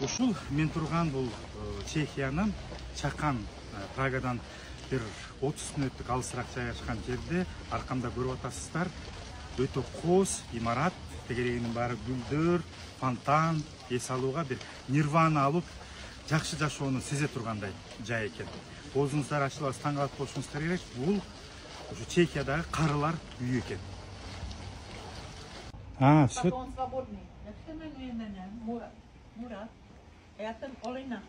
Ушул мен турган бул Чехиянын Чакан, Прагадан бир 30 мүнөттүк алысыраак жайгашкан жерде аркамда көрүп атасыздар. Өтө кооз имарат, тегерегинин баары гүлдөр, фонтан, эс алууга бир нирвана алып, жакшы жашоону сезе тургандай жай экен. Оозуңуздар ачылып таң калып болушуңуздар керек. Бул ушу Чехиядагы карылар үйү экен. Все. On svobodný. Jak se jmenuje jménem? Murat. A já jsem Olina.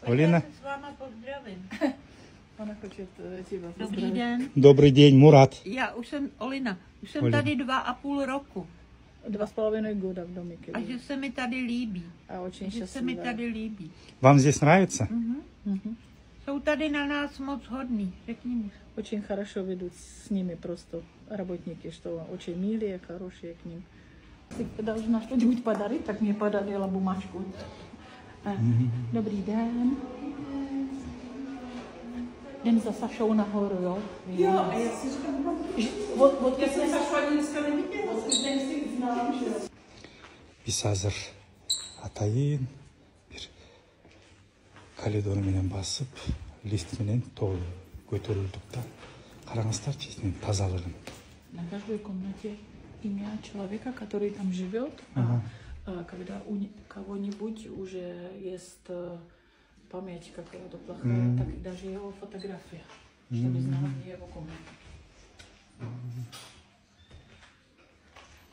Olina. Já se s váma pozdravím. Ona хочет тебя Dobrý поздравить. den. Добрый день, Мурат. Já už jsem Olina. Už jsem Olina. tady 2,5 roku. 2,5 года в домике. A že se mi tady líbí. А очень Že se mi счастливая. tady líbí. Вам здесь нравится? Jsou tady na nás moc hodní. Řekni mu. Очень хорошо ведут с ними просто работники, что очень милые, хорошие к ним. Ты должна что-нибудь подарить, так мне подарила бумажку. Dobrý den. Jdem za Sašou nahoru, jo? Jo, a já si říkám, já jsem Sašu ani dneska neviděla. Ten si znám, že jo? Биз азыр атайын бир коридор менен басып, лифт менен көтөрүлдүк да. Караңыздарчы, ичинин тазалыгын. На каждой комнате имя человека, который там живет. Когда у кого-нибудь уже есть память какая-то плохая, так даже его фотография, чтобы знала, где его комната.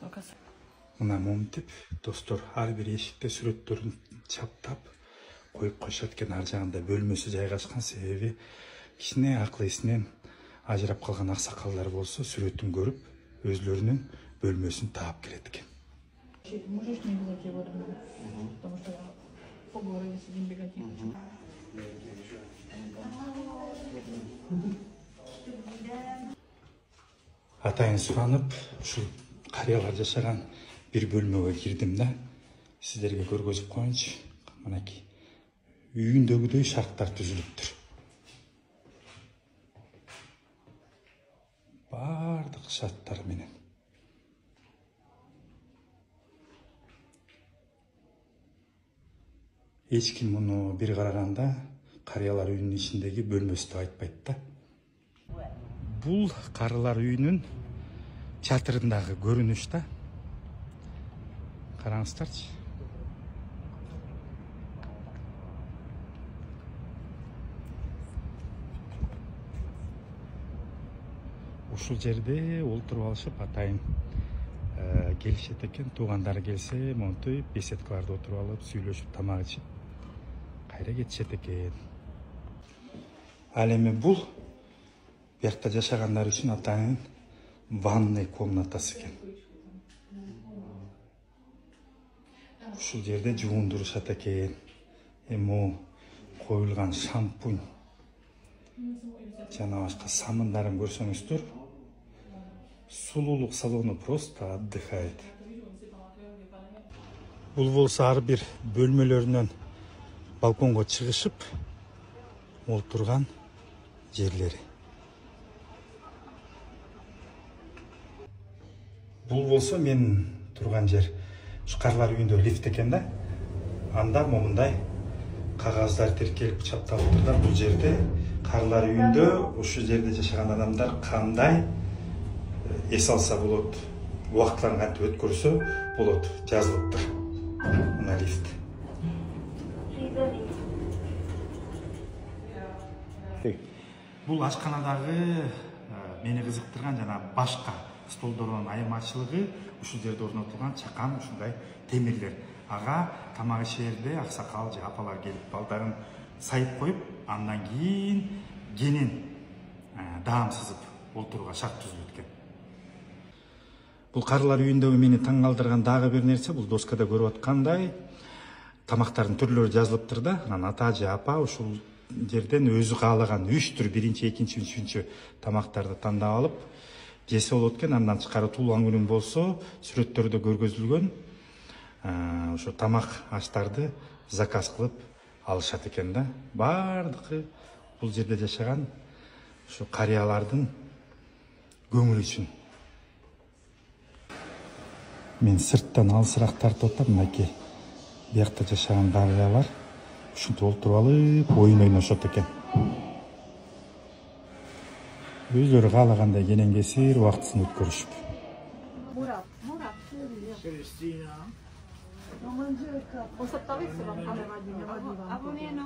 Только Мына момтип, достор, ар бир эшикте сүрөттөрүн чаптап коюп коюшат экен. Ар жагында бөлмөсү жайгашкан, себеби кичине акыл эсинен ажырап калган аксакалдар болсо сүрөтүн көрүп, өзлөрүнүн бөлмөсүн таап келет экен. Можешь не взять его домой? Потому что по городу сидим бегать не хочу. Атайын суранып, ушул карыялар жашаган бир бөлмөгө кирдим да. Сиздерге көргөзүп коеюнчу. Мынакей үйүндөгүдөй шарттар түзүлүптүр. Бардык шарттар менен. Эч ким муну бир караганда карыялар үйүнүн ичиндеги бөлмөсү деп айтпайт да. Бул карылар үйүнүн чатырындагы көрүнүш да. Караңыздарчы. Ушул жерде олтуруп алышып атайын келишет экен. Туугандары келсе, монтип беседкаларда отуруп алып, сүйлөшүп, тамак ичип кайра кетишет экен. Ал эми бул биякта жашагандар үчүн атайын ванный комнатасы экен. Ушул жерде жуундурушат экен. Эми коюлган шампунь жана башка самындарын көрсөңүздөр, сулуулук салону просто отдыхает. Бул болсо ар бир бөлмөлөрүнөн балконго чыгышып олтурган жерлери. Бул болсо мен турган жер ушу карылар үйүндө лифт экен да. Анда момундай кагаздар тиркелип чапталыптыр да. Бул жерде карылар үйүндө ушу жерде жашаган адамдар кандай эс алса болот, убакытларын кантип өткөрсө болот, жазылыптыр. Мына лифт. Бул ашканадагы мени кызыктырган жана башка столдордун айырмачылыгы ушул жерде орнотулган чакан ушундай темирлер. Ага тамак ишерде аксакал же апалар келип балдарын сайып коюп, андан кийин кенен даам сызып олтурууга шарт түзүлөт экен. Бул карылар үйүндөгү мени таң калтырган дагы бир нерсе, бул доскада көрүп аткандай тамактардын түрлөрү жазылыптыр да. Анан ата же апа ушул жерден өзү каалаган 3 түр, биринчи, экинчи, үчүнчү тамактарды тандап алып жесе болот экен. Андан тышкары туулган күнүң болсо сүрөттөрдө көргөзүлгөн ошо тамак аштарды заказ кылып алышат экен да. Бардыгы бул жерде жашаган ушу карыялардын көңүлү үчүн. Мен сырттан алысыраак тартып атам, мынакей биякта жашаган карыялар ушинтип олтуруп алып оюн ойношот экен. Өздөрү каалагандай кенен кесир убактысын өткөрүшүп. Murat. Cristina. On s'attendait que ça va prendre la radio.